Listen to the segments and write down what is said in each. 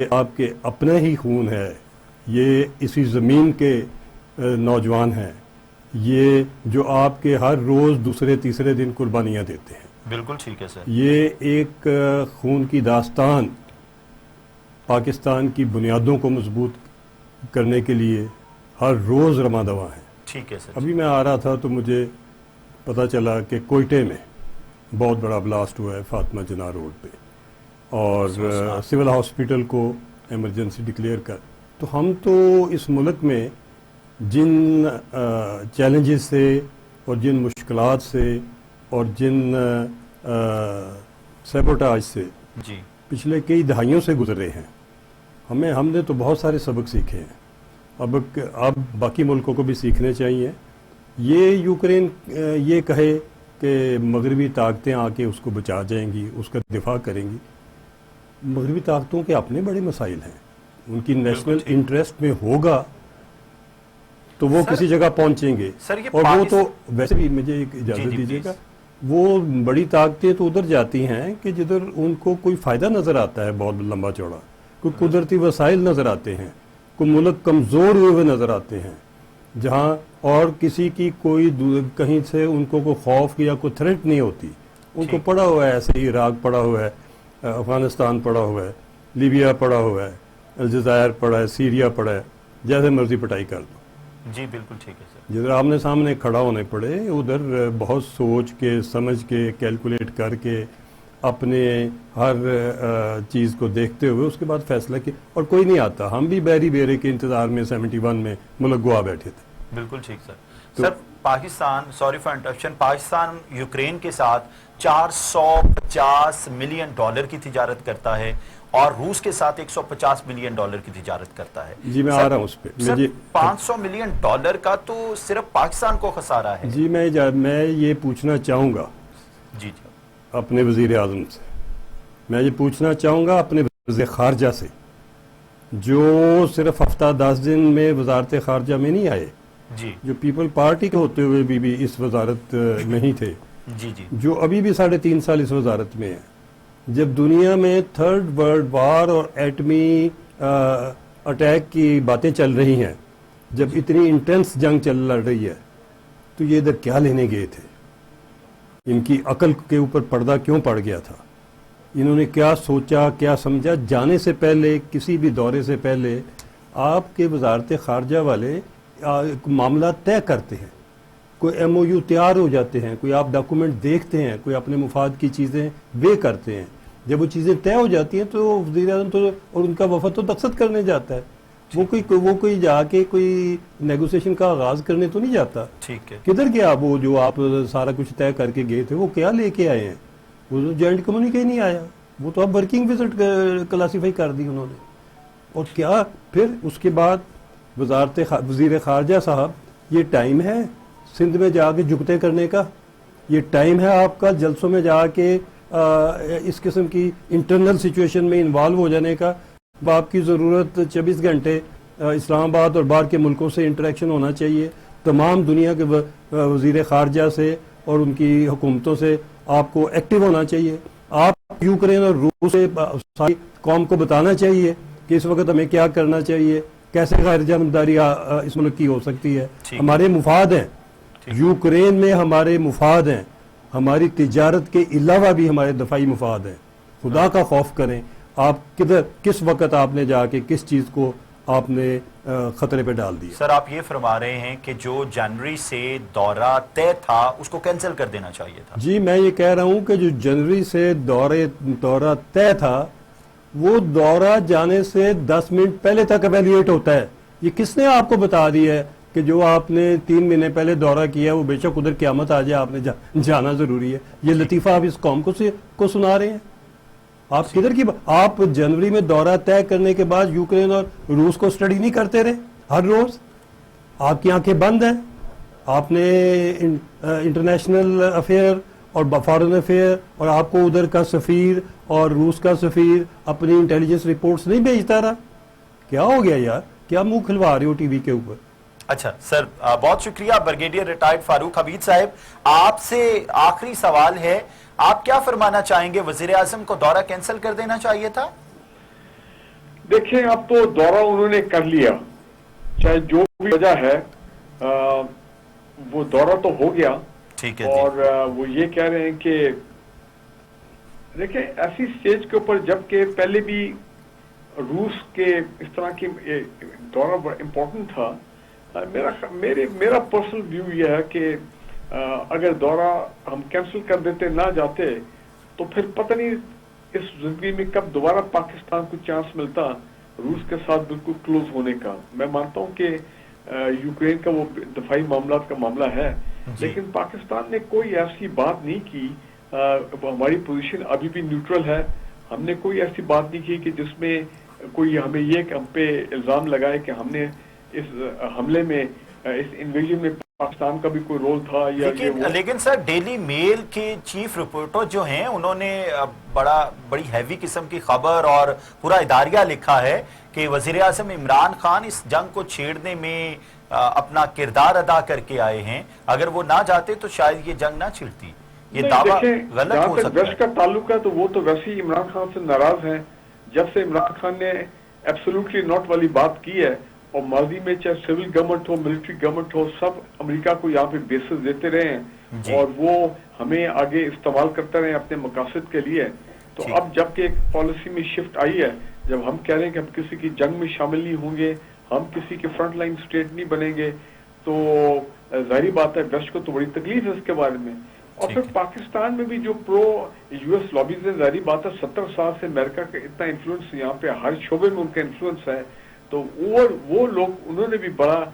آپ کے اپنا ہی خون ہے، یہ اسی زمین کے نوجوان ہیں، یہ جو آپ کے ہر روز دوسرے تیسرے دن قربانیاں دیتے ہیں. بالکل ٹھیک ہے سر. یہ ایک خون کی داستان پاکستان کی بنیادوں کو مضبوط کرنے کے لیے ہر روز رواں دواں ہے. ٹھیک ہے سر. ابھی میں آ رہا تھا تو مجھے پتہ چلا کہ کوئٹے میں بہت بڑا بلاسٹ ہوا ہے فاطمہ جناح روڈ پہ، اور سول ہاسپٹل کو ایمرجنسی ڈکلیئر کر. تو ہم تو اس ملک میں جن چیلنجز سے اور جن مشکلات سے اور جن سیبوٹاج سے جی پچھلے کئی دہائیوں سے گزرے ہیں، ہم نے تو بہت سارے سبق سیکھے ہیں. اب باقی ملکوں کو بھی سیکھنے چاہیے. یہ یوکرین یہ کہے کہ مغربی طاقتیں آ کے اس کو بچا جائیں گی، اس کا دفاع کریں گی. مغربی طاقتوں کے اپنے بڑے مسائل ہیں، ان کی نیشنل انٹرسٹ میں ہوگا تو وہ کسی جگہ پہنچیں گے. اور وہ تو ویسے بھی مجھے ایک اجازت دیجیے گا، وہ بڑی طاقتیں تو ادھر جاتی ہیں کہ جدھر ان کو کوئی فائدہ نظر آتا ہے بہت لمبا چوڑا، کوئی قدرتی وسائل نظر آتے ہیں، کوئی ملک کمزور ہوئے نظر آتے ہیں، جہاں اور کسی کی کوئی کہیں سے ان کو کوئی خوف یا کوئی تھریٹ نہیں ہوتی. ان کو پڑا ہوا ہے ایسے ہی، عراق پڑا ہوا ہے، افغانستان پڑا ہوا ہے، لیبیا پڑا ہوا ہے، الجزائر پڑا ہے، سیریا پڑا ہے، جیسے مرضی پٹائی کر دو. جی بالکل ٹھیک ہے سر. جدھر آمنے سامنے کھڑا ہونے پڑے ادھر بہت سوچ کے سمجھ کے کیلکولیٹ کر کے اپنے ہر چیز کو دیکھتے ہوئے اس کے بعد فیصلہ کیا. اور کوئی نہیں آتا، ہم بھی بیری بیرے کے انتظار میں 71 میں ملک گوا بیٹھے تھے. بالکل ٹھیک sir. Sir Pakistan, sorry for interruption, Pakistan Ukraine کے ساتھ $450 ملین کی تجارت کرتا ہے اور روس کے ساتھ $150 ملین کی تجارت کرتا ہے. جی میں آ رہا ہوں اس پہ. سر $500 ملین کا تو صرف پاکستان کو خسارہ ہے. جی میں یہ پوچھنا چاہوں گا جی اپنے وزیر اعظم سے، میں یہ پوچھنا چاہوں گا اپنے وزیر خارجہ سے، جو صرف ہفتہ 10 دن میں وزارت خارجہ میں نہیں آئے، جی جو پیپل پارٹی کے ہوتے ہوئے بھی اس وزارت نہیں تھے، جی جی جو ابھی بھی 3.5 سال اس وزارت میں ہیں. جب دنیا میں 3rd ورلڈ وار اور ایٹمی اٹیک کی باتیں چل رہی ہیں، جب اتنی انٹینس جنگ لڑ رہی ہے، تو یہ ادھر کیا لینے گئے تھے؟ ان کی عقل کے اوپر پردہ کیوں پڑ گیا تھا؟ انہوں نے کیا سوچا، کیا سمجھا؟ جانے سے پہلے، کسی بھی دورے سے پہلے آپ کے وزارت خارجہ والے معاملات طے کرتے ہیں، کوئی MOU تیار ہو جاتے ہیں، کوئی آپ ڈاکومنٹ دیکھتے ہیں، کوئی اپنے مفاد کی چیزیں وے کرتے ہیں. جب وہ چیزیں طے ہو جاتی ہیں تو وزیر اعظم تو اور ان کا وفد تو دستخط کرنے جاتا ہے. وہ کوئی جا کے کوئی نیگوسیشن کا آغاز کرنے تو نہیں جاتا. ٹھیک ہے. کدھر گیا وہ جو آپ سارا کچھ طے کر کے گئے تھے؟ وہ کیا لے کے آئے ہیں؟ وہ تو جوائنٹ کمیونیکے نہیں آیا، وہ تو اب ورکنگ وزٹ کلاسیفائی کر دی انہوں نے. اور کیا پھر اس کے بعد وزیر خارجہ صاحب، یہ ٹائم ہے سندھ میں جا کے جگتے کرنے کا؟ یہ ٹائم ہے آپ کا جلسوں میں جا کے اس قسم کی انٹرنل سچویشن میں انوالو ہو جانے کا؟ آپ کی ضرورت 24 گھنٹے اسلام آباد اور باہر کے ملکوں سے انٹریکشن ہونا چاہیے، تمام دنیا کے وزیر خارجہ سے اور ان کی حکومتوں سے آپ کو ایکٹیو ہونا چاہیے. آپ یوکرین اور روس سے ساری قوم کو بتانا چاہیے کہ اس وقت ہمیں کیا کرنا چاہیے، کیسے غیر جانبداری اس ملک کی ہو سکتی ہے. ہمارے مفاد ہیں یوکرین میں، ہمارے مفاد ہیں، ہماری تجارت کے علاوہ بھی ہمارے دفاعی مفاد ہیں. خدا کا خوف کریں. آپ کس وقت آپ نے جا کے کس چیز کو آپ نے خطرے پہ ڈال دیا؟ سر آپ یہ فرما رہے ہیں کہ جو جنوری سے دورہ طے تھا اس کو کینسل کر دینا چاہیے تھا. جی میں یہ کہہ رہا ہوں کہ جو جنوری سے دورہ طے تھا، وہ دورہ جانے سے 10 منٹ پہلے تک ایویلیویٹ ہوتا ہے. یہ کس نے آپ کو بتا دیا ہے کہ جو آپ نے 3 مہینے پہلے دورہ کیا وہ بے شک ادھر قیامت آ جائے، آپ نے جانا ضروری ہے؟ یہ لطیفہ آپ اس قوم کو سنا رہے ہیں. آپ کدھر کی آپ جنوری میں دورہ طے کرنے کے بعد یوکرین اور روس کو اسٹڈی نہیں کرتے رہے ہر روز؟ آپ کی آنکھیں بند ہیں. آپ نے انٹرنیشنل افیئر اور فارن افیئر اور آپ کو ادھر کا سفیر اور روس کا سفیر اپنی انٹیلیجنس رپورٹس نہیں بھیجتا رہا؟ کیا ہو گیا یار؟ کیا منہ کھلوا رہے ہو ٹی وی کے اوپر؟ اچھا سر بہت شکریہ بریگیڈیئر ریٹائرڈ فاروق حمید صاحب. آپ سے آخری سوال ہے، آپ کیا فرمانا چاہیں گے؟ وزیر اعظم کو دورہ کینسل کر دینا چاہیے تھا؟ دیکھیں اب تو دورہ انہوں نے کر لیا، چاہے جو بھی وجہ ہے وہ دورہ تو ہو گیا، ٹھیک ہے اور وہ یہ کہہ رہے ہیں کہ دیکھیں ایسی سٹیج کے اوپر جب کہ پہلے بھی روس کے اس طرح کی دورہ بڑا امپورٹنٹ تھا، میرا پرسنل ویو یہ ہے کہ اگر دورہ ہم کینسل کر دیتے نہ جاتے تو پھر پتہ نہیں اس زندگی میں کب دوبارہ پاکستان کو چانس ملتا روس کے ساتھ بالکل کلوز ہونے کا۔ میں مانتا ہوں کہ یوکرین کا وہ دفاعی معاملات کا معاملہ ہے، لیکن پاکستان نے کوئی ایسی بات نہیں کی، ہماری پوزیشن ابھی بھی نیوٹرل ہے، ہم نے کوئی ایسی بات نہیں کی کہ جس میں کوئی ہمیں یہ کہ ہم پہ الزام لگائے کہ ہم نے اس حملے میں، اس انویژن میں پاکستان کا بھی کوئی رول تھا یا لیکن سر ڈیلی میل کے چیف رپورٹر جو ہیں انہوں نے بڑی ہیوی قسم کی خبر اور پورا اداریہ لکھا ہے کہ وزیر اعظم عمران خان اس جنگ کو چھیڑنے میں اپنا کردار ادا کر کے آئے ہیں، اگر وہ نہ جاتے تو شاید یہ جنگ نہ چھڑتی۔ یہ دعویٰ غلط ہو سکتا ہے۔ ویسٹ کا تعلق ہے تو وہ تو ویسے ہی عمران خان سے ناراض ہیں، جب سے عمران خان نے ایبسولوٹلی ناٹ والی بات کی ہے، اور ماضی میں چاہے سول گورنمنٹ ہو ملٹری گورنمنٹ ہو سب امریکہ کو یہاں پہ بیسز دیتے رہے ہیں اور وہ ہمیں آگے استعمال کرتے رہے ہیں اپنے مقاصد کے لیے۔ تو اب جب کہ ایک پالیسی میں شفٹ آئی ہے، جب ہم کہہ رہے ہیں کہ ہم کسی کی جنگ میں شامل نہیں ہوں گے، ہم کسی کے فرنٹ لائن اسٹیٹ نہیں بنیں گے، تو ظاہری بات ہے ویسٹ کو تو بڑی تکلیف ہے اس کے بارے میں۔ اور پھر پاکستان میں بھی جو پرو یو ایس لابیز ہیں، ظاہری بات ہے 70 سال سے امریکہ کا اتنا انفلوئنس یہاں پہ ہر شعبے میں ان کا انفلوئنس ہے، تو وہ لوگ انہوں نے بھی بڑا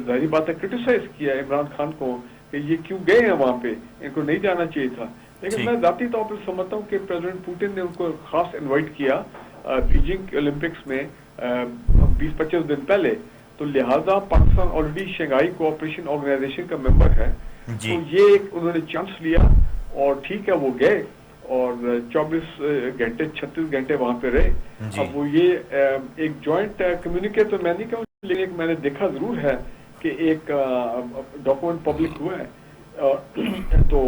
ظاہری بات ہے کرٹیسائز کیا ہے عمران خان کو کہ یہ کیوں گئے ہیں وہاں پہ، ان کو نہیں جانا چاہیے تھا۔ لیکن میں ذاتی طور پر سمجھتا ہوں کہ پریزیڈنٹ پوٹن نے ان کو خاص انوائٹ کیا بیجنگ اولمپکس میں 20-25 دن پہلے، تو لہٰذا Pakistan already Shanghai cooperation organisation کا ممبر ہے، تو یہ ایک انہوں نے چانس لیا اور ٹھیک ہے وہ گئے اور 24 گھنٹے 36 گھنٹے وہاں پہ رہے۔ اب وہ یہ ایک جوائنٹ کمیونیکے تو میں نہیں کہوں، لیکن ایک میں نے دیکھا ضرور ہے کہ ایک ڈاکومنٹ پبلک ہوا ہے، تو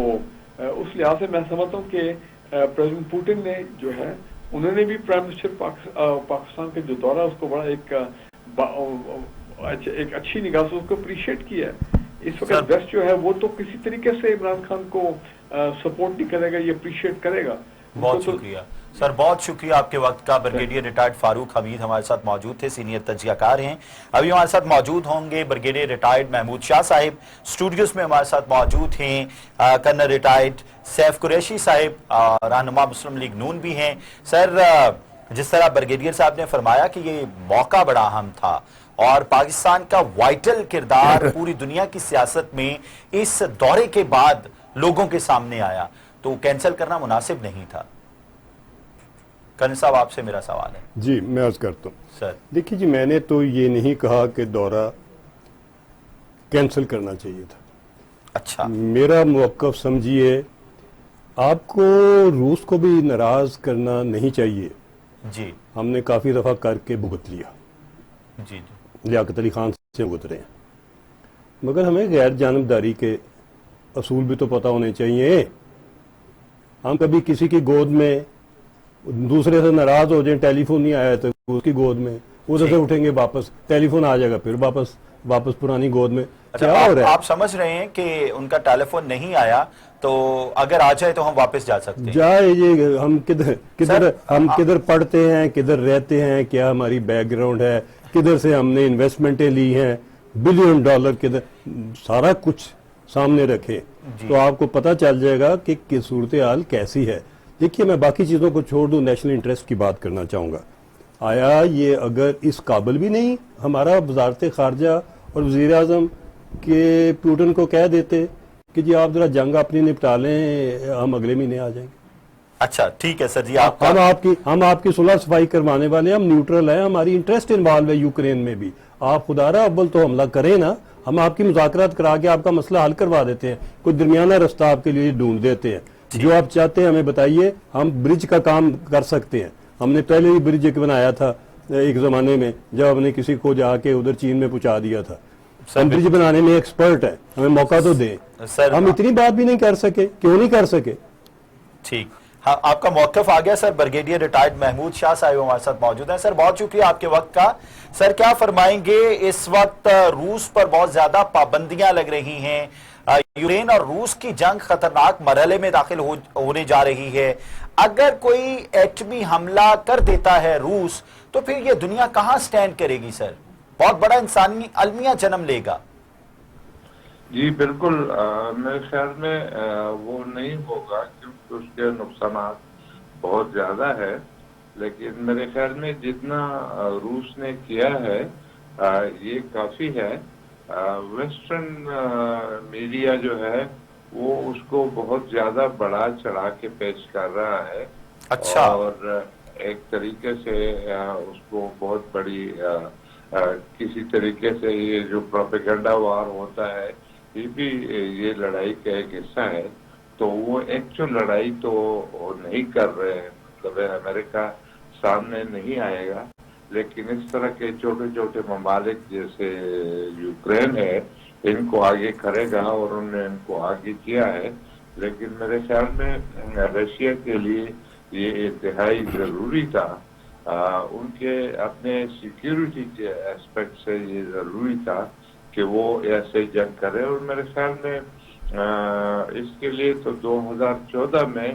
اس لحاظ سے میں سمجھتا ہوں کہ پریزیڈنٹ پوٹن نے جو ہے انہوں نے بھی پرائم منسٹر پاکستان کا جو دورہ اس کو بڑا ایک اچھی نگاہ سے اس کو اپریشیٹ کیا ہے۔ اس وقت ویسٹ جو ہے وہ تو کسی طریقے سے عمران خان کو سپورٹ نہیں کرے گا، یہ اپریشیٹ کرے گا۔ بہت شکریہ سر، بہت شکریہ آپ کے وقت کا۔ بریگیڈیئر ریٹائرڈ فاروق حمید ہمارے ساتھ موجود تھے، سینئر تجزیہ کار ہیں۔ ابھی ہمارے ساتھ موجود ہوں گے بریگیڈیئر ریٹائرڈ محمود شاہ صاحب، اسٹوڈیوز میں ہمارے ساتھ موجود ہیں کرنل ریٹائرڈ سیف قریشی صاحب، رہنما مسلم لیگ نون بھی ہیں۔ سر، جس طرح بریگیڈیئر صاحب نے فرمایا کہ یہ موقع بڑا اہم تھا اور پاکستان کا وائٹل کردار پوری دنیا کی سیاست میں اس دورے کے بعد لوگوں کے سامنے آیا، تو کینسل کرنا مناسب نہیں تھا۔ کرنل صاحب آپ سے میرا سوال ہے۔ جی میں عرض کرتا ہوں سر دیکھیے جی، میں نے تو یہ نہیں کہا کہ دورہ کینسل کرنا چاہیے تھا۔ اچھا، میرا موقف سمجھیے، آپ کو روس کو بھی ناراض کرنا نہیں چاہیے، جی ہم نے کافی دفعہ کر کے بھگت لیا، جی لیاقت علی خان سے بھگت رہے ہیں، مگر ہمیں غیر جانبداری کے اصول بھی تو پتہ ہونے چاہیے۔ ہم کبھی کسی کی گود میں دوسرے سے ناراض ہو جائیں، ٹیلی فون نہیں آیا تو اس کی گود میں ادھر سے اٹھیں گے، واپس ٹیلی فون آ جائے گا، پھر واپس پرانی گود میں۔ کیا ہو رہا ہے؟ آپ سمجھ رہے ہیں کہ ان کا ٹیلی فون نہیں آیا تو اگر آ جائے تو ہم واپس جا سکتے ہیں؟ جائے یہ ہم کدھر پڑھتے ہیں، کدھر رہتے ہیں، کیا ہماری بیک گراؤنڈ ہے، کدھر سے ہم نے انویسٹمنٹیں لی ہیں، $بلین کدھر، سارا کچھ سامنے رکھے تو آپ کو پتہ چل جائے گا کہ صورتحال کیسی ہے۔ دیکھیے میں باقی چیزوں کو چھوڑ دوں، نیشنل انٹرسٹ کی بات کرنا چاہوں گا۔ آیا یہ اگر اس قابل بھی نہیں ہمارا وزارت خارجہ اور وزیر اعظم کہ پوٹن کو کہہ دیتے کہ جی آپ ذرا جنگ اپنی نپٹا لیں، ہم اگلے مہینے آ جائیں گے۔ اچھا ٹھیک ہے سر جی، ہم آپ کی صلح صفائی کروانے والے ہیں، ہم نیوٹرل ہیں، ہماری انٹرسٹ انوالو ہے یوکرین میں بھی، آپ خدا رہا اول تو حملہ کریں نا، ہم آپ کی مذاکرات کرا کے آپ کا مسئلہ حل کروا دیتے ہیں، کوئی درمیانہ رستہ آپ کے لیے ڈھونڈ دیتے ہیں، جو آپ چاہتے ہیں ہمیں بتائیے، ہم برج کا کام کر سکتے ہیں۔ ہم نے پہلے ہی برج ایک بنایا تھا ایک زمانے میں، جب ہم نے کسی کو جا کے ادھر چین میں پہنچا دیا تھا، ہم برج بنانے میں ایکسپرٹ ہیں، ہمیں موقع تو دیں۔ ہم اتنی بات بھی نہیں کر سکے، کیوں نہیں کر سکے؟ ٹھیک، ہاں آپ کا موقف آ گیا سر. بریگیڈیئر ریٹائرڈ محمود شاہ صاحب ہمارے ساتھ موجود ہیں. سر بہت شکریہ آپ کے وقت کا. سر کیا فرمائیں گے, اس وقت روس پر بہت زیادہ پابندیاں لگ رہی ہیں, یوکرین اور روس کی جنگ خطرناک مرحلے میں داخل ہونے جا رہی ہے, اگر کوئی ایٹمی حملہ کر دیتا ہے روس تو پھر یہ دنیا کہاں سٹینڈ کرے گی سر؟ بہت بڑا انسانی المیہ جنم لے گا. جی بالکل, میرے خیال میں وہ نہیں ہوگا کیونکہ اس کے نقصانات بہت زیادہ ہے, لیکن میرے خیال میں جتنا روس نے کیا ہے یہ کافی ہے. ویسٹرن میڈیا جو ہے وہ اس کو بہت زیادہ بڑا چڑھا کے پیش کر رہا ہے. اچھا. اور ایک طریقے سے اس کو بہت بڑی کسی طریقے سے یہ جو پروپیگنڈا وار ہوتا ہے یہ بھی یہ لڑائی کا ایک حصہ ہے. تو وہ ایکچوئل لڑائی تو نہیں کر رہے ہیں, مطلب امریکہ سامنے نہیں آئے گا, لیکن اس طرح کے چھوٹے چھوٹے ممالک جیسے یوکرین ہے ان کو آگے کرے گا, اور انہوں نے ان کو آگے کیا ہے. لیکن میرے خیال میں رشیا کے لیے یہ انتہائی ضروری تھا, ان کے اپنے سیکیورٹی کے ایسپیکٹ سے یہ ضروری تھا کہ وہ ایسے جنگ کرے. اور میرے خیال میں اس کے لیے تو 2014 میں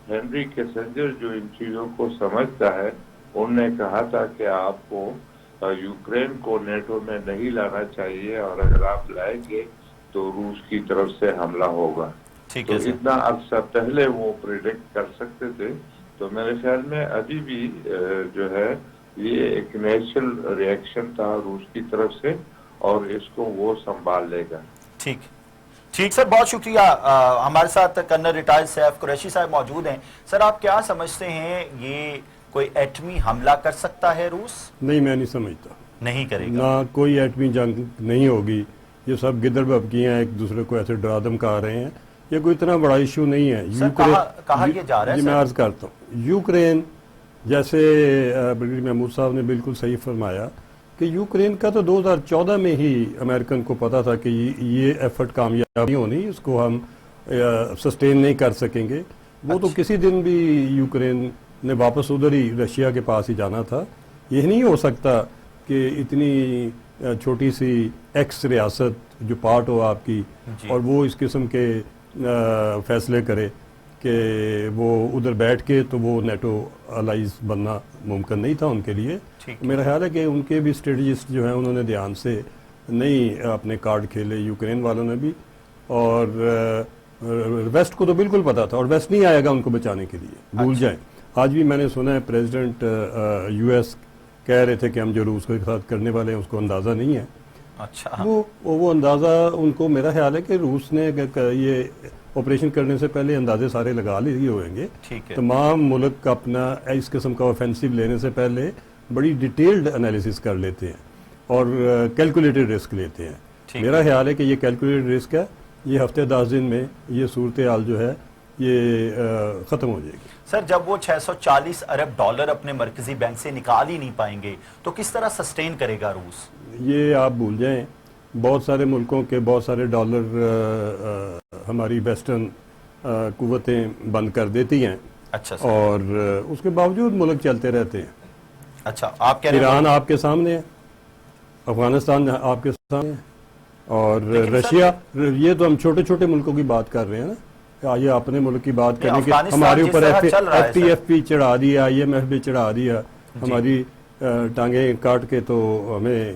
ہنری کیسنجر جو ان چیزوں کو سمجھتا ہے انہوں نے کہا تھا کہ آپ کو یوکرین کو نیٹو میں نہیں لانا چاہیے, اور اگر آپ لائیں گے تو روس کی طرف سے حملہ ہوگا. تو اتنا عرصہ پہلے وہ پریڈکٹ کر سکتے تھے. تو میرے خیال میں ابھی بھی جو ہے یہ ایک نیچرل ریئیکشن تھا روس کی طرف سے, اور اس کو وہ سنبھال لے گا. ٹھیک سر, بہت شکریہ. ہمارے ساتھ کرنل ریٹائرڈ سیف قریشی صاحب موجود ہیں. سر آپ کیا سمجھتے ہیں, یہ کوئی ایٹمی حملہ کر سکتا ہے روس؟ نہیں, میں نہیں سمجھتا. نہیں کرے گا, نہ کوئی ایٹمی جنگ نہیں ہوگی. یہ سب گدڑ بھبکیاں ایک دوسرے کو ایسے ڈرا دھمکا رہے ہیں. یہ کوئی اتنا بڑا ایشو نہیں ہے. کہاں یہ جا رہا ہے؟ جی میں عرض کرتا ہوں, یوکرین جیسے بریگیڈیئر محمود صاحب نے بالکل صحیح فرمایا کہ یوکرین کا تو 2014 میں ہی امریکن کو پتا تھا کہ یہ ایفرٹ کامیاب نہیں ہونی, اس کو ہم سسٹین نہیں کر سکیں گے. وہ تو کسی دن بھی یوکرین نے واپس ادھر ہی رشیا کے پاس ہی جانا تھا. یہ نہیں ہو سکتا کہ اتنی چھوٹی سی ایکس ریاست جو پارٹ ہو آپ کی اور وہ اس قسم کے فیصلے کرے کہ وہ ادھر بیٹھ کے, تو وہ نیٹو الائز بننا ممکن نہیں تھا ان کے لیے. میرا خیال ہے کہ ان کے بھی اسٹریٹجسٹ جو ہیں انہوں نے دھیان سے نہیں اپنے کارڈ کھیلے, یوکرین والوں نے بھی. اور ویسٹ کو تو بالکل پتا تھا, اور ویسٹ نہیں آئے گا ان کو بچانے کے لیے, بھول جائیں. آج بھی میں نے سنا ہے پریزیڈنٹ یو ایس کہہ رہے تھے کہ ہم جو روس کے ساتھ کرنے والے ہیں اس کو اندازہ نہیں ہے. اچھا. وہ اندازہ ان کو, میرا خیال ہے کہ روس نے یہ آپریشن کرنے سے پہلے اندازے سارے لگا لیے ہوئیں گے. تمام ملک اپنا اس قسم کا آفینسو لینے سے پہلے بڑی ڈیٹیلڈ انالیسس کر لیتے ہیں اور کیلکولیٹڈ رسک لیتے ہیں. میرا خیال ہے کہ یہ کیلکولیٹڈ رسک ہے, یہ ہفتے 10 دن میں یہ صورتحال جو ہے یہ ختم ہو جائے گی. سر جب وہ 640 ارب ڈالر اپنے مرکزی بینک سے نکال ہی نہیں پائیں گے تو کس طرح سسٹین کرے گا روس؟ یہ آپ بھول جائیں, بہت سارے ملکوں کے بہت سارے ڈالر ہماری ویسٹرن قوتیں بند کر دیتی ہیں. اچھا سر. اور اس کے باوجود ملک چلتے رہتے ہیں. اچھا, آپ کہہ رہے ہیں ایران آپ کے سامنے ہے, افغانستان آپ کے سامنے ہے, اور رشیا. یہ تو ہم چھوٹے چھوٹے ملکوں کی بات کر رہے ہیں نا, یہ اپنے ملک کی بات کریں کہ ہمارے اوپر ایف پی چڑھا دیا, آئی ایم ایف بھی چڑھا دیا, ہماری ٹانگیں کاٹ کے تو ہمیں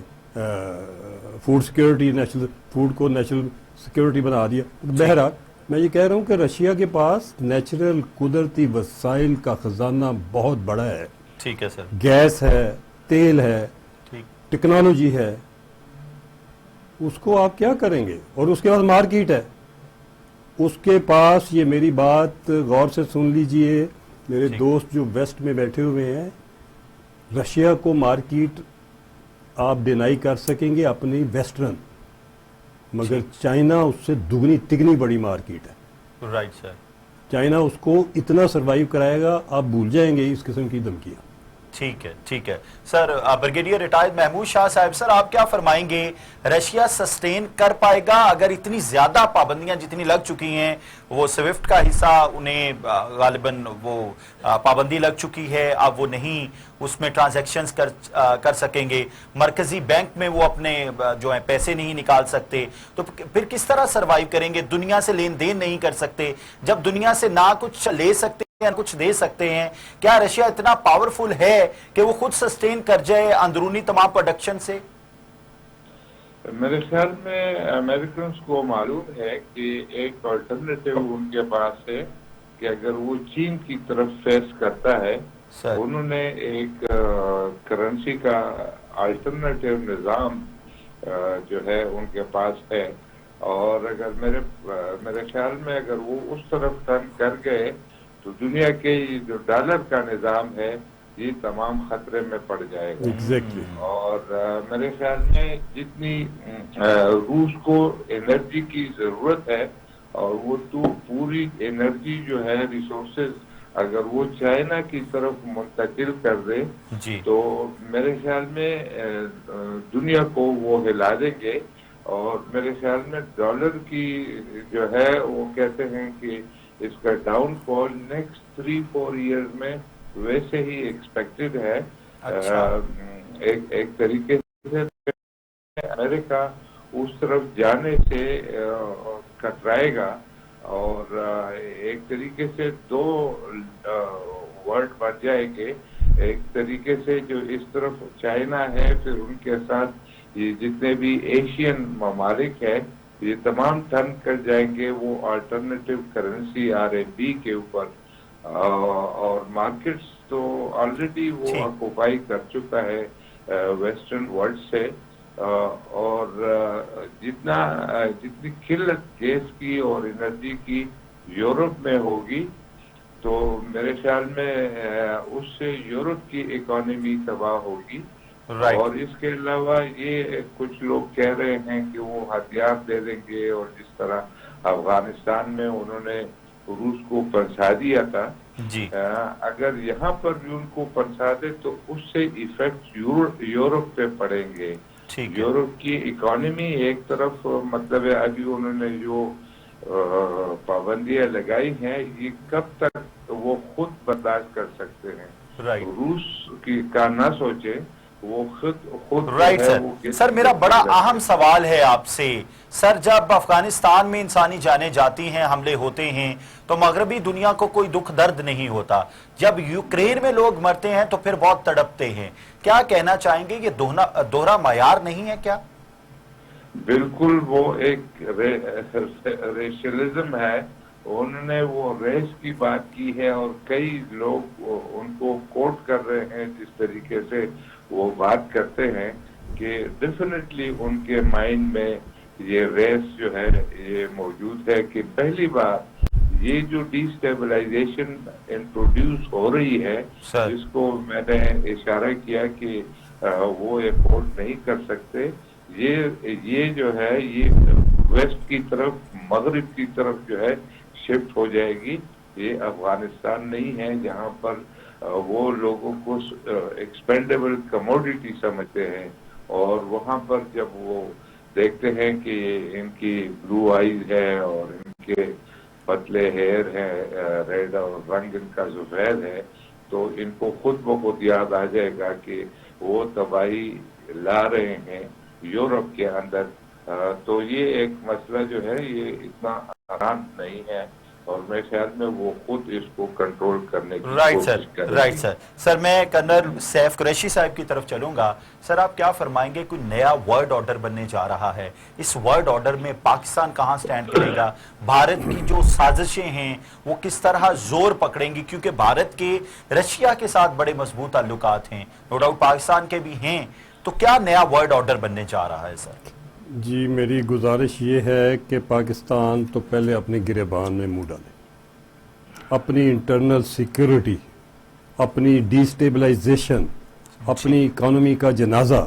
فوڈ سیکیورٹی, نیشنل فوڈ کو نیشنل سیکیورٹی بنا دیا. بہرحال میں یہ کہہ رہا ہوں کہ رشیا کے پاس نیچرل قدرتی وسائل کا خزانہ بہت بڑا ہے. ٹھیک ہے سر. گیس ہے, تیل ہے, ٹیکنالوجی ہے, اس کو آپ کیا کریں گے؟ اور اس کے بعد مارکیٹ ہے اس کے پاس. یہ میری بات غور سے سن لیجئے میرے دوست جو ویسٹ میں بیٹھے ہوئے ہیں, رشیا کو مارکیٹ آپ ڈینائی کر سکیں گے اپنی ویسٹرن, مگر چائنا اس سے دگنی تگنی بڑی مارکیٹ ہے. Right sir. چائنا اس کو اتنا سروائیو کرائے گا آپ بھول جائیں گے اس قسم کی دھمکیاں. ٹھیک ہے ٹھیک ہے سر. بریگیڈیئر ریٹائرڈ محمود شاہ صاحب، سر آپ کیا فرمائیں گے، رشیا سسٹین کر پائے گا اگر اتنی زیادہ پابندیاں جتنی لگ چکی ہیں؟ وہ سوئفٹ کا حصہ انہیں غالباً وہ پابندی لگ چکی ہے، اب وہ نہیں اس میں ٹرانزیکشنز کر سکیں گے، مرکزی بینک میں وہ اپنے جو ہیں پیسے نہیں نکال سکتے، تو پھر کس طرح سروائیو کریں گے؟ دنیا سے لین دین نہیں کر سکتے، جب دنیا سے نہ کچھ لے سکتے کچھ دے سکتے ہیں، کیا رشیا اتنا پاورفل ہے کہ وہ خود سسٹین کر جائے اندرونی تمام پروڈکشن سے؟ میرے خیال میں امریکنز کو معلوم ہے کہ ایک آلٹرنیٹو ان کے پاس ہے کہ اگر وہ چین کی طرف فیس کرتا ہے، انہوں نے ایک کرنسی کا آلٹرنیٹو نظام جو ہے ان کے پاس ہے، اور اگر میرے خیال میں اگر وہ اس طرف ٹرن کر گئے تو دنیا کے جو ڈالر کا نظام ہے یہ تمام خطرے میں پڑ جائے گا. ایگزیکٹلی. اور میرے خیال میں جتنی روس کو انرجی کی ضرورت ہے اور وہ تو پوری انرجی جو ہے ریسورسز اگر وہ چائنا کی طرف منتقل کر دے تو میرے خیال میں دنیا کو وہ ہلا دیں گے. اور میرے خیال میں ڈالر کی جو ہے وہ کہتے ہیں کہ اس کا ڈاؤن فال نیکسٹ 3-4 ایئرز میں ویسے ہی ایکسپیکٹڈ ہے. ایک طریقے سے امریکہ اس طرف جانے سے کترائے گا، اور ایک طریقے سے دو ورلڈ بن جائے گے. ایک طریقے سے جو اس طرف چائنا ہے، پھر ان کے ساتھ یہ جتنے بھی ایشین ممالک ہیں یہ تمام ٹرن کر جائیں گے وہ آلٹرنیٹو کرنسی RMB کے اوپر. اور مارکیٹس تو آلریڈی وہ آکوپائی کر چکا ہے ویسٹرن ورلڈ سے، اور جتنی قلت گیس کی اور انرجی کی یورپ میں ہوگی تو میرے خیال میں اس سے یورپ کی اکانومی تباہ ہوگی. اور اس کے علاوہ یہ کچھ لوگ کہہ رہے ہیں کہ وہ ہتھیار دے دیں گے، اور جس طرح افغانستان میں انہوں نے روس کو پھنسا دیا تھا، اگر یہاں پر بھی ان کو پھنسا دے تو اس سے ایفیکٹ یورپ پہ پڑیں گے. یورپ کی اکانومی ایک طرف مطلب ہے ابھی انہوں نے جو پابندیاں لگائی ہیں یہ کب تک وہ خود برداشت کر سکتے ہیں. روس کا نہ سوچے، وہ خود رائٹ سر. میرا بڑا اہم سوال ہے آپ سے سر، جب افغانستان میں انسانی جانیں جاتی ہیں، حملے ہوتے ہیں تو مغربی دنیا کو کوئی دکھ درد نہیں ہوتا، جب یوکرین میں لوگ مرتے ہیں تو پھر بہت تڑپتے ہیں. کیا کہنا چاہیں گے، یہ دوہرا معیار نہیں ہے کیا؟ بالکل، وہ ایک ریشلزم ہے. انہوں نے وہ ریس کی بات کی ہے اور کئی لوگ ان کو کوٹ کر رہے ہیں جس طریقے سے وہ بات کرتے ہیں کہ ڈیفینیٹلی ان کے مائنڈ میں یہ ریس جو ہے یہ موجود ہے کہ پہلی بار یہ جو ڈی اسٹیبلائزیشن انٹروڈیوس ہو رہی ہے جس کو میں نے اشارہ کیا کہ وہ افورڈ نہیں کر سکتے، یہ جو ہے یہ ویسٹ کی طرف مغرب کی طرف جو ہے شفٹ ہو جائے گی. یہ افغانستان نہیں ہے جہاں پر وہ لوگوں کو ایکسپینڈیبل کموڈیٹی سمجھتے ہیں، اور وہاں پر جب وہ دیکھتے ہیں کہ ان کی بلو آئیز ہے اور ان کے پتلے ہیئر ہیں، ریڈ اور رنگ ان کا سفید ہے، تو ان کو خود بخود یاد آ جائے گا کہ وہ تباہی لا رہے ہیں یورپ کے اندر. تو یہ ایک مسئلہ جو ہے یہ اتنا آسان نہیں ہے، اور میرے خیال میں وہ خود اس کو کنٹرول کرنے کی کوشش کریں. Right sir. سر میں کرنل سیف قریشی صاحب کی طرف چلوں گا. سر آپ کیا فرمائیں گے، کوئی نیا ورلڈ آرڈر بننے جا رہا ہے، اس ورلڈ آرڈر میں پاکستان کہاں سٹینڈ کرے گا؟ بھارت کی جو سازشیں ہیں وہ کس طرح زور پکڑیں گی؟ کیونکہ بھارت کے رشیا کے ساتھ بڑے مضبوط تعلقات ہیں، نو ڈاؤٹ پاکستان کے بھی ہیں، تو کیا نیا ورلڈ آرڈر بننے جا رہا ہے سر؟ جی میری گزارش یہ ہے کہ پاکستان تو پہلے اپنے گریبان میں منہ ڈالے، اپنی انٹرنل سیکیورٹی، اپنی ڈی اسٹیبلائزیشن، اپنی اکانومی کا جنازہ،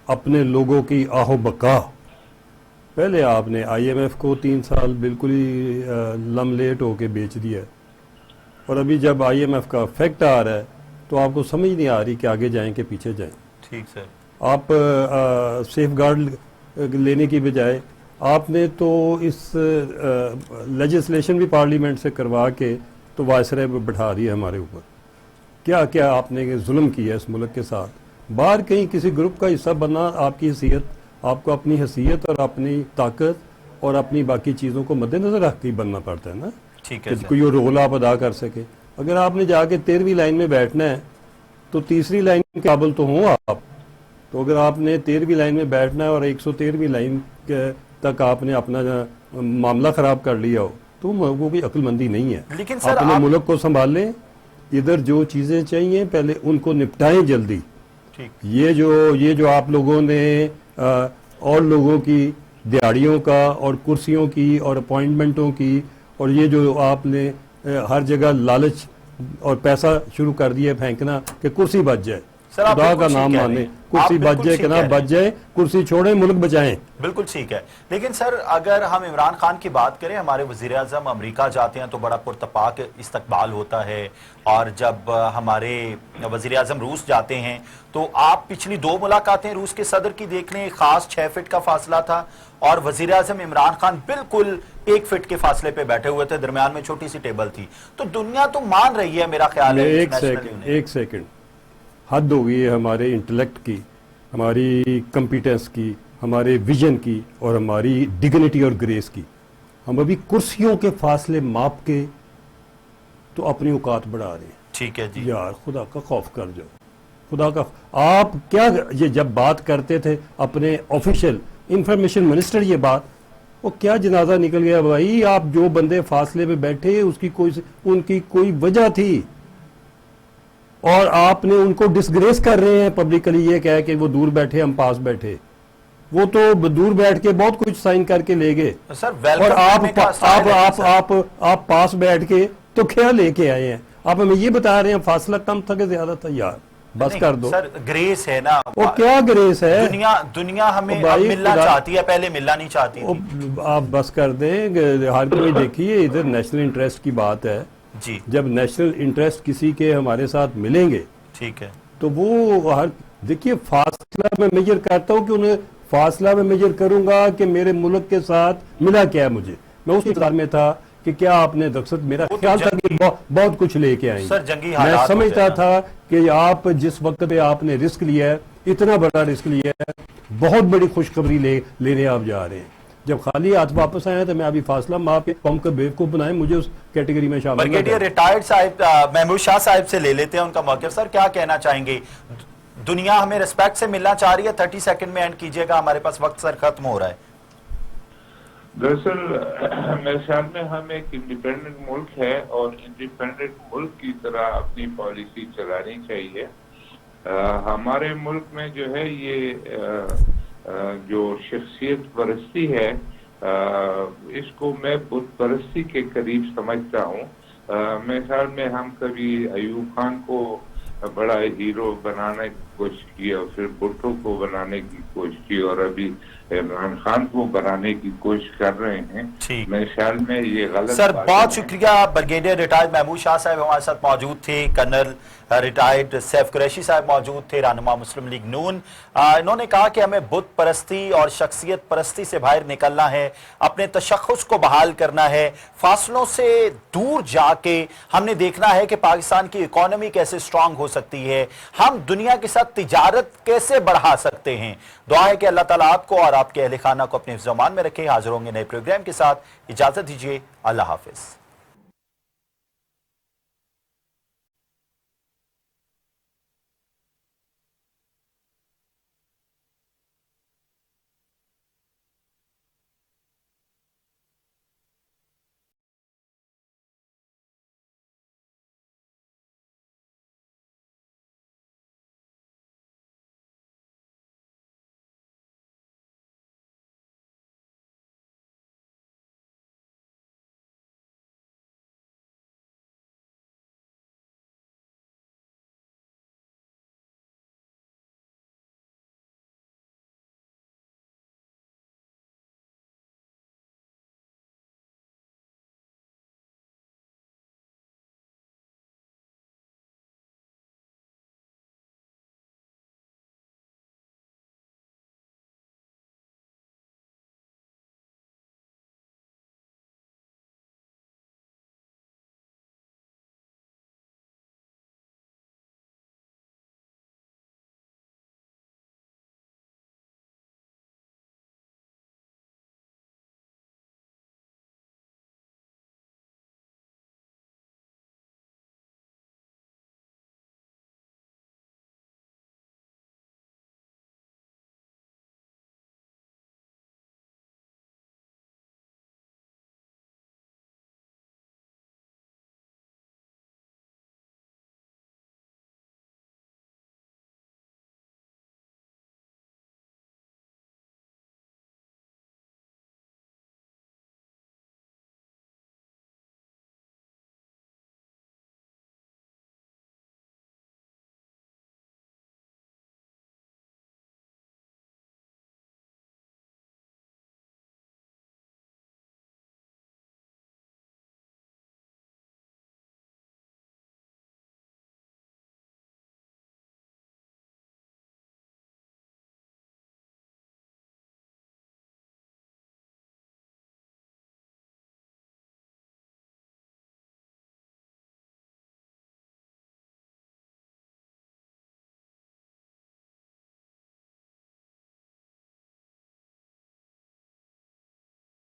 اپنے لوگوں کی آہو بقا. پہلے آپ نے IMF کو 3 سال بالکل ہی لم لیٹ ہو کے بیچ دیا ہے، اور ابھی جب IMF کا افیکٹ آ رہا ہے تو آپ کو سمجھ نہیں آ رہی کہ آگے جائیں کہ پیچھے جائیں. ٹھیک سر. آپ سیف گارڈ لینے کی بجائے آپ نے تو اس لیجسلیشن بھی پارلیمنٹ سے کروا کے تو وائسرائے پہ بٹھا دیا ہمارے اوپر. کیا کیا آپ نے ظلم کیا اس ملک کے ساتھ. باہر کہیں کسی گروپ کا حصہ بننا آپ کی حیثیت, آپ کو اپنی حیثیت اور اپنی طاقت اور اپنی باقی چیزوں کو مد نظر رکھ کے بننا پڑتا ہے نا, ٹھیک ہے کہ کوئی رول آپ ادا کر سکے. اگر آپ نے جا کے 13ویں لائن میں بیٹھنا ہے تو تیسری لائن کے قابل تو ہوں آپ. تو اگر آپ نے 13ویں لائن میں بیٹھنا ہے اور 113ویں لائن تک آپ نے اپنا معاملہ خراب کر لیا ہو تو وہ کوئی عقل مندی نہیں ہے. لیکن سر اپنے ملک کو سنبھال لیں, ادھر جو چیزیں چاہیے پہلے ان کو نپٹائیں جلدی. یہ جو آپ لوگوں نے اور لوگوں کی دیہڑیوں کا اور کرسیوں کی اور اپوائنٹمنٹوں کی اور یہ جو آپ نے ہر جگہ لالچ اور پیسہ شروع کر دیا پھینکنا کہ کرسی بچ جائے, خدا کا نام مانے, کرسی بچ جائے کہ نہ بچ جائے, کرسی چھوڑیں ملک بچائیں. بالکل ٹھیک ہے. لیکن سر اگر ہم عمران خان کی بات کریں, ہمارے وزیر اعظم امریکہ جاتے ہیں تو بڑا پرتپاک استقبال ہوتا ہے, اور جب ہمارے وزیر اعظم روس جاتے ہیں تو آپ پچھلی 2 ملاقاتیں روس کے صدر کی دیکھ لیں, خاص 6 فٹ کا فاصلہ تھا اور وزیر اعظم عمران خان بالکل 1 فٹ کے فاصلے پہ بیٹھے ہوئے تھے, درمیان میں چھوٹی سی ٹیبل تھی. تو دنیا تو مان رہی ہے میرا خیال ہے. ایک سیکنڈ, حد ہو گئی ہے ہمارے انٹلیکٹ کی, ہماری کمپیٹنس کی, ہمارے ویژن کی اور ہماری ڈگنیٹی اور گریس کی. ہم ابھی کرسیوں کے فاصلے ماپ کے تو اپنی اوقات بڑھا رہے ہیں. ٹھیک ہے جی. یار خدا کا خوف کر جاؤ, خدا کا. آپ کیا یہ جب بات کرتے تھے اپنے آفیشیل انفارمیشن منسٹر, یہ بات وہ کیا جنازہ نکل گیا بھائی. آپ جو بندے فاصلے پہ بیٹھے ان کی کوئی وجہ تھی اور آپ نے ان کو ڈسگریس کر رہے ہیں پبلکلی یہ کہہ کہ وہ دور بیٹھے ہم پاس بیٹھے. وہ تو دور بیٹھ کے بہت کچھ سائن کر کے لے گئے اور آپ پاس بیٹھ کے تو کیا لے کے آئے ہیں. آپ ہمیں یہ بتا رہے ہیں فاصلہ کم تھا کہ زیادہ تھا. یار بس کر دو. سر گریس ہے نا, وہ کیا گریس ہے. دنیا ہمیں ملنا چاہتی ہے, پہلے ملنا نہیں چاہتی تھی. آپ بس کر دیں. ہر کوئی دیکھیے ادھر نیشنل انٹرسٹ کی بات ہے جی. جب نیشنل انٹرسٹ کسی کے ہمارے ساتھ ملیں گے ٹھیک ہے تو وہ دیکھیے فاصلہ میں میجر کرتا ہوں کہ انہیں فاصلہ میں میجر کروں گا کہ میرے ملک کے ساتھ ملا کیا ہے مجھے. میں اس انتظار میں تھا کہ کیا آپ نے دقت, میرا خیال تھا کہ بہت کچھ لے کے آئیں گے. میں سمجھتا تھا کہ آپ جس وقت پہ آپ نے رسک لیا ہے, اتنا بڑا رسک لیا ہے, بہت بڑی خوشخبری لینے آپ جا رہے ہیں. جب خالی ہاتھ واپس آئے تو میں ابھی فاصلہ ماپ کے قوم کا بیوقوف بنائے, مجھے اس کیٹیگری میں شامل. بریگیڈیئر ریٹائرڈ صاحب محمود شاہ صاحب سے لے لیتے ہیں ان کا موقف. سر کیا کہنا چاہیں گے, دنیا ہمیں ریسپیکٹ سے ملنا چاہ رہی ہے؟ 30 سیکنڈ میں اینڈ کیجئے گا, ہمارے پاس وقت سر ختم ہو رہا ہے. دراصل میرے خیال میں ہم ایک انڈیپینڈنٹ ملک ہے اور انڈیپینڈنٹ ملک کی طرح اپنی پالیسی چلانی چاہیے. ہمارے ملک میں جو ہے یہ جو شخصیت پرستی ہے اس کو میں بت پرستی کے قریب سمجھتا ہوں. میرے خیال میں ہم کبھی ایوب خان کو بڑا ہیرو بنانے کی کوشش کی اور پھر بھٹو کو بنانے کی کوشش کی اور ابھی عمران خان کو بنانے کی کوشش کر رہے ہیں. میرے خیال میں یہ غلط. سر بہت شکریہ. بریگیڈیئر ریٹائرڈ محمود شاہ صاحب ہمارے ساتھ موجود تھے, کرنل ریٹائرڈ سیف قریشی صاحب موجود تھے, رہنما مسلم لیگ نون. انہوں نے کہا کہ ہمیں بت پرستی اور شخصیت پرستی سے باہر نکلنا ہے, اپنے تشخص کو بحال کرنا ہے, فاصلوں سے دور جا کے ہم نے دیکھنا ہے کہ پاکستان کی اکانومی کیسے سٹرونگ ہو سکتی ہے, ہم دنیا کے ساتھ تجارت کیسے بڑھا سکتے ہیں. دعا ہے کہ اللہ تعالیٰ آپ کو اور آپ کے اہل خانہ کو اپنے حفظ و امان میں رکھے. حاضر ہوں گے نئے پروگرام کے ساتھ. اجازت دیجیے, اللہ حافظ.